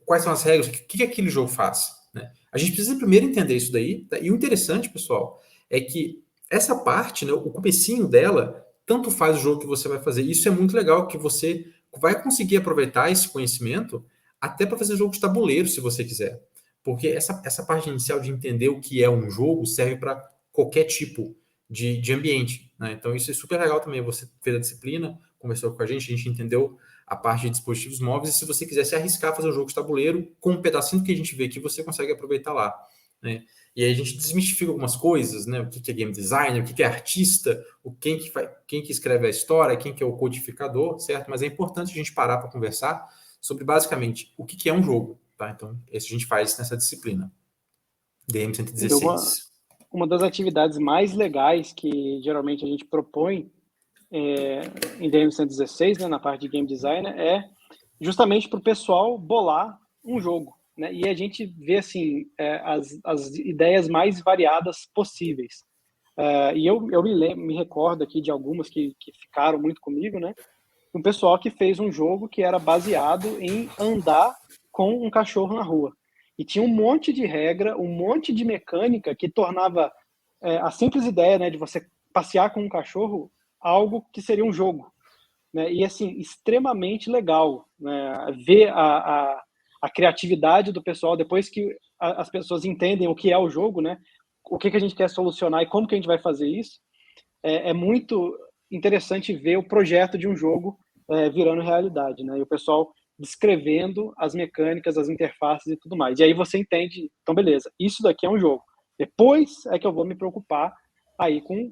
Quais são as regras, o que aquele jogo faz, né? A gente precisa primeiro entender isso daí, tá? E o interessante, pessoal, é que essa parte, né, o comecinho dela, tanto faz o jogo que você vai fazer. Isso é muito legal, que você vai conseguir aproveitar esse conhecimento até para fazer jogo de tabuleiro, se você quiser. Porque essa parte inicial de entender o que é um jogo serve para qualquer tipo de ambiente, né? Então, isso é super legal também. Você fez a disciplina, conversou com a gente entendeu a parte de dispositivos móveis, e se você quiser se arriscar a fazer um jogo de tabuleiro, com um pedacinho que a gente vê aqui, você consegue aproveitar lá, né? E aí a gente desmistifica algumas coisas, né? O que é game designer, o que é artista, quem que escreve a história, quem que é o codificador, certo? Mas é importante a gente parar para conversar sobre, basicamente, o que é um jogo, tá? Então, isso a gente faz nessa disciplina, DM116. Então, uma das atividades mais legais que geralmente a gente propõe em DM116, né, na parte de game design, é justamente para o pessoal bolar um jogo, né? E a gente vê assim as ideias mais variadas possíveis. E eu me recordo aqui de algumas que ficaram muito comigo, né? Um pessoal que fez um jogo que era baseado em andar com um cachorro na rua. E tinha um monte de regra, um monte de mecânica que tornava a simples ideia, né, de você passear com um cachorro algo que seria um jogo, né? E assim, extremamente legal, né? Ver a criatividade do pessoal depois que as pessoas entendem o que é o jogo, né? o que a gente quer solucionar e como que a gente vai fazer isso, é muito interessante ver o projeto de um jogo virando realidade, né? E o pessoal descrevendo as mecânicas, as interfaces e tudo mais. E aí você entende, então beleza, isso daqui é um jogo. Depois é que eu vou me preocupar aí com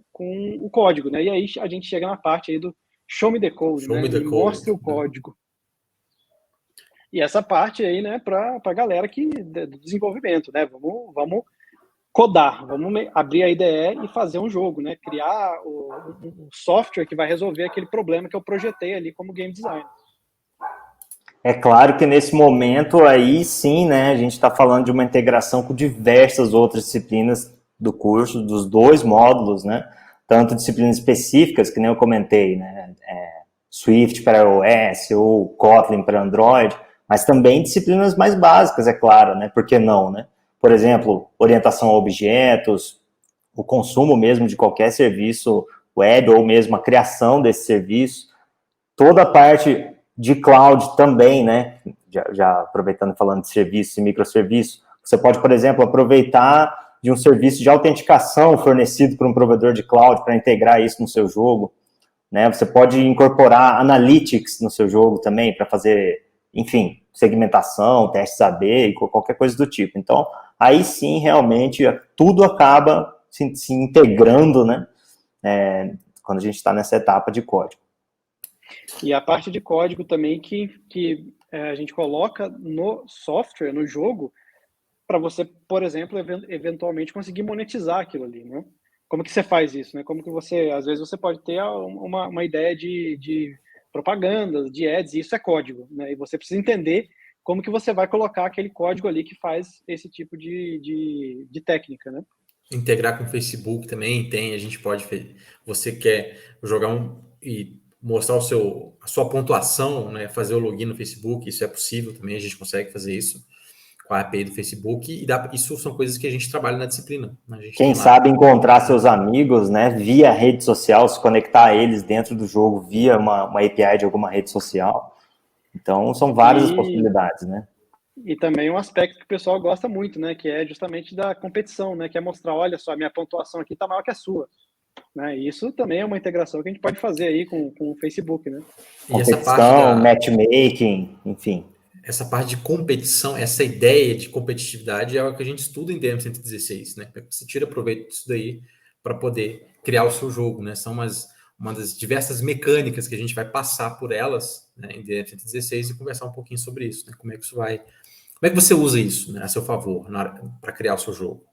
o código, né? E aí a gente chega na parte aí do show me the code, né? Me mostre o código. E essa parte aí, né, para a galera do desenvolvimento, né? Vamos codar, vamos abrir a IDE e fazer um jogo, né? Criar um software que vai resolver aquele problema que eu projetei ali como game designer. É claro que nesse momento aí sim, né, a gente está falando de uma integração com diversas outras disciplinas do curso, dos 2 módulos, né? Tanto disciplinas específicas, que nem eu comentei, né? Swift para iOS ou Kotlin para Android, mas também disciplinas mais básicas, é claro, né? Por que não, né? Por exemplo, orientação a objetos, o consumo mesmo de qualquer serviço web ou mesmo a criação desse serviço, toda a parte de cloud também, né? Já aproveitando falando de serviços e microserviços, você pode, por exemplo, aproveitar de um serviço de autenticação fornecido por um provedor de cloud para integrar isso no seu jogo, né? Você pode incorporar analytics no seu jogo também para fazer, enfim, segmentação, testes AB e qualquer coisa do tipo. Então, aí sim, realmente, tudo acaba se integrando, né? Quando a gente está nessa etapa de código. E a parte de código também que a gente coloca no software, no jogo, para você, por exemplo, eventualmente conseguir monetizar aquilo ali, né? Como que você faz isso, né? Como que você, às vezes você pode ter uma ideia de propagandas, de ads, e isso é código, né? E você precisa entender como que você vai colocar aquele código ali que faz esse tipo de técnica, né? Integrar com o Facebook também tem, a gente pode, você quer jogar e mostrar a sua pontuação, né? Fazer o login no Facebook, isso é possível também, a gente consegue fazer isso com a API do Facebook, e isso são coisas que a gente trabalha na disciplina. Né? Quem sabe encontrar seus amigos, né, via rede social, se conectar a eles dentro do jogo via uma API de alguma rede social. Então, são várias as possibilidades, né? E também um aspecto que o pessoal gosta muito, né, que é justamente da competição, né, que é mostrar, olha só, minha pontuação aqui está maior que a sua. Né? E isso também é uma integração que a gente pode fazer aí com o Facebook, né? Competição, matchmaking, enfim. Essa parte de competição, essa ideia de competitividade é o que a gente estuda em DM116, né? Você tira proveito disso daí para poder criar o seu jogo, né? São uma das diversas mecânicas que a gente vai passar por elas, né, em DM116 e conversar um pouquinho sobre isso, né? Como é que você usa isso, né, a seu favor para criar o seu jogo?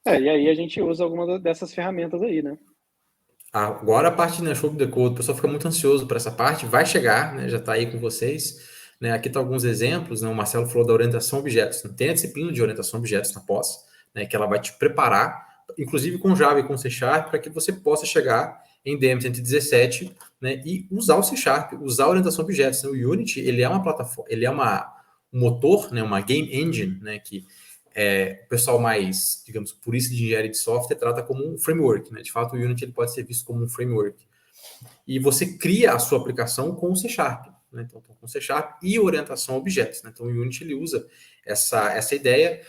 E aí a gente usa alguma dessas ferramentas aí, né? Agora a parte, né, show the code, o pessoal fica muito ansioso para essa parte, vai chegar, né, já está aí com vocês, né, aqui estão alguns exemplos, né, o Marcelo falou da orientação a objetos, tem a disciplina de orientação a objetos na pós, né, que ela vai te preparar, inclusive com Java e com C Sharp, para que você possa chegar em DM117, né, e usar o C Sharp, usar a orientação a objetos. Né? O Unity, ele é uma plataforma, ele é um motor, né, uma game engine, né, que o pessoal mais, digamos, purista de engenharia de software trata como um framework, né? De fato, o Unity ele pode ser visto como um framework. E você cria a sua aplicação com o C Sharp, né? Então, com C Sharp e orientação a objetos, né? Então, o Unity ele usa essa ideia.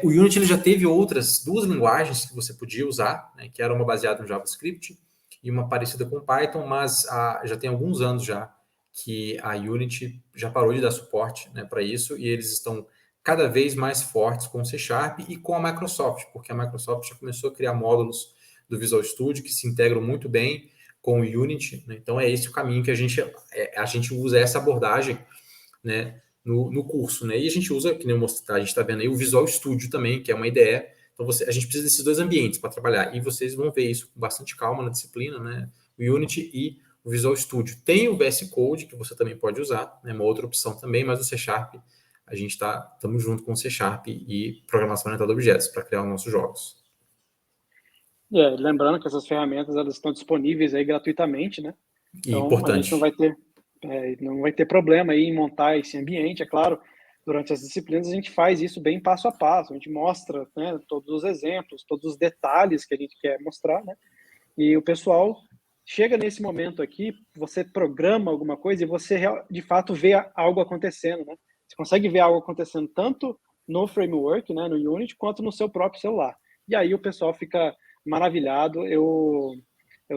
O Unity ele já teve outras 2 linguagens que você podia usar, né? Que era uma baseada no JavaScript e uma parecida com Python, mas já tem alguns anos já que a Unity já parou de dar suporte, né, para isso, e eles estão cada vez mais fortes com o C Sharp e com a Microsoft, porque a Microsoft já começou a criar módulos do Visual Studio que se integram muito bem com o Unity, né? Então é esse o caminho que a gente usa essa abordagem, né, no curso, né? E a gente usa, que nem eu mostrei, a gente está vendo aí o Visual Studio também, que é uma ideia. Então a gente precisa desses 2 ambientes para trabalhar, e vocês vão ver isso com bastante calma na disciplina, né? O Unity e o Visual Studio. Tem o VS Code, que você também pode usar, né? Uma outra opção também, mas o C Sharp a gente estamos junto com o C Sharp e programação orientada a objetos para criar os nossos jogos. Lembrando que essas ferramentas elas estão disponíveis aí gratuitamente, né? Então, importante. A gente não vai ter problema aí em montar esse ambiente, é claro. Durante as disciplinas a gente faz isso bem passo a passo, a gente mostra, né, todos os exemplos, todos os detalhes que a gente quer mostrar, né? E o pessoal chega nesse momento aqui, você programa alguma coisa e você de fato vê algo acontecendo, né? Você consegue ver algo acontecendo tanto no framework, né, no Unity, quanto no seu próprio celular. E aí o pessoal fica maravilhado. Eu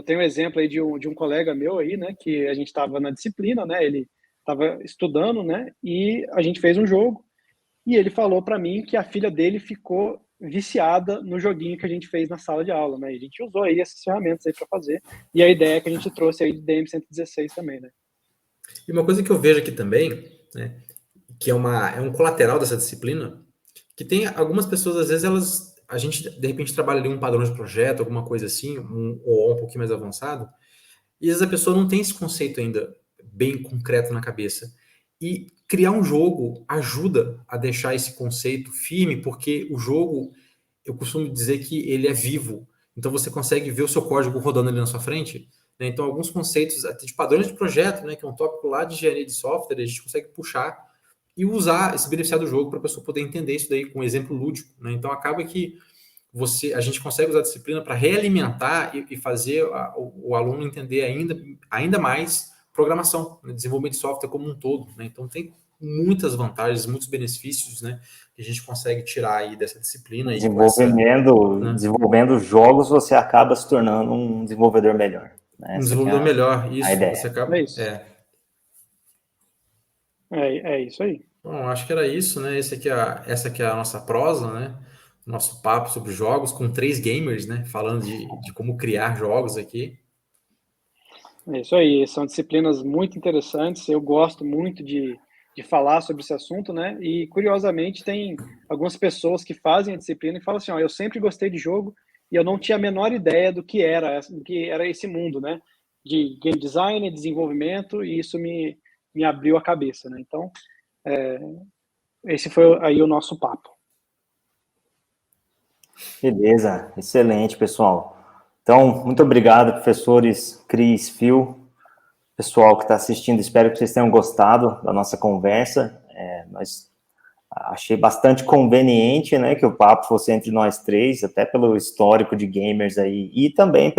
tenho um exemplo aí de um colega meu aí, né, que a gente estava na disciplina, né, ele estava estudando, né, e a gente fez um jogo, e ele falou para mim que a filha dele ficou viciada no joguinho que a gente fez na sala de aula, né, e a gente usou aí essas ferramentas aí para fazer, e a ideia que a gente trouxe aí de DM116 também, né. E uma coisa que eu vejo aqui também, né, que é um colateral dessa disciplina, que tem algumas pessoas, às vezes, a gente, de repente, trabalha ali um padrão de projeto, alguma coisa assim, ou um pouquinho mais avançado, e às vezes a pessoa não tem esse conceito ainda bem concreto na cabeça. E criar um jogo ajuda a deixar esse conceito firme, porque o jogo, eu costumo dizer que ele é vivo. Então você consegue ver o seu código rodando ali na sua frente, né? Então alguns conceitos de padrões de projeto, né, que é um tópico lá de engenharia de software, a gente consegue puxar e usar, se beneficiar do jogo para a pessoa poder entender isso daí com um exemplo lúdico, né? Então acaba que a gente consegue usar a disciplina para realimentar e fazer o aluno entender ainda mais programação, né? Desenvolvimento de software como um todo, né? Então tem muitas vantagens, muitos benefícios, né, que a gente consegue tirar aí dessa disciplina. Desenvolvendo jogos, você acaba se tornando um desenvolvedor melhor. Né? Um desenvolvedor melhor, isso. A ideia. Você acaba, é isso. É isso aí. Bom, acho que era isso, né? Essa aqui é a nossa prosa, né? Nosso papo sobre jogos com 3 gamers, né? Falando de como criar jogos aqui. É isso aí. São disciplinas muito interessantes. Eu gosto muito de falar sobre esse assunto, né? E, curiosamente, tem algumas pessoas que fazem a disciplina e falam assim, eu sempre gostei de jogo e eu não tinha a menor ideia do que era esse mundo, né? De game design, desenvolvimento, e isso me abriu a cabeça, né? Então, esse foi aí o nosso papo. Beleza, excelente, pessoal. Então, muito obrigado, professores Cris, Phil, pessoal que está assistindo, espero que vocês tenham gostado da nossa conversa. Nós achei bastante conveniente, né, que o papo fosse entre nós 3, até pelo histórico de gamers aí, e também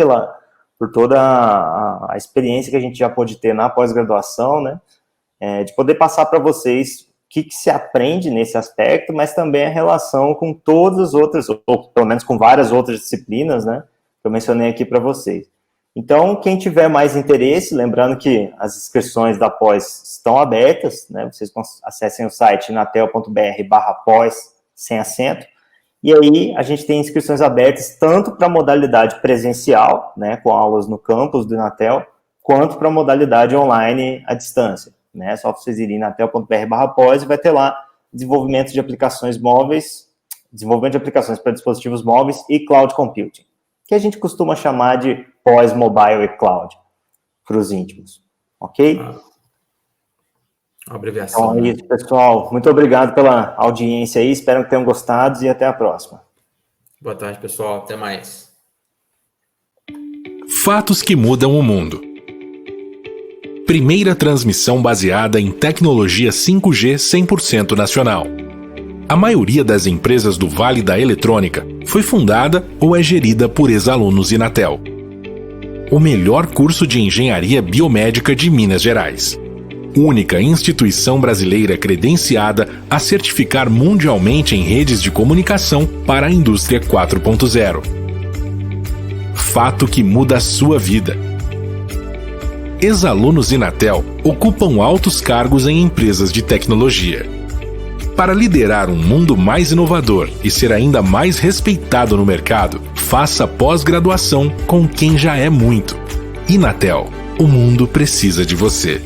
por toda a experiência que a gente já pôde ter na pós-graduação, né, de poder passar para vocês o que se aprende nesse aspecto, mas também a relação com todas as outras, ou pelo menos com várias outras disciplinas, né, que eu mencionei aqui para vocês. Então, quem tiver mais interesse, lembrando que as inscrições da pós estão abertas, né, vocês acessem o site inatel.br/pós, sem acento, e aí a gente tem inscrições abertas tanto para a modalidade presencial, né, com aulas no campus do Inatel, quanto para a modalidade online à distância. Né, só vocês irem inatel.br/pós e vai ter lá desenvolvimento de aplicações móveis, desenvolvimento de aplicações para dispositivos móveis e cloud computing, que a gente costuma chamar de pós-mobile e cloud, para os íntimos, ok? Uma abreviação. Então é isso, pessoal. Muito obrigado pela audiência aí, espero que tenham gostado e até a próxima. Boa tarde, pessoal. Até mais. Fatos que mudam o mundo. Primeira transmissão baseada em tecnologia 5G 100% nacional. A maioria das empresas do Vale da Eletrônica foi fundada ou é gerida por ex-alunos Inatel. O melhor curso de engenharia biomédica de Minas Gerais. Única instituição brasileira credenciada a certificar mundialmente em redes de comunicação para a indústria 4.0. Fato que muda a sua vida. Ex-alunos Inatel ocupam altos cargos em empresas de tecnologia. Para liderar um mundo mais inovador e ser ainda mais respeitado no mercado, faça pós-graduação com quem já é muito. Inatel, o mundo precisa de você.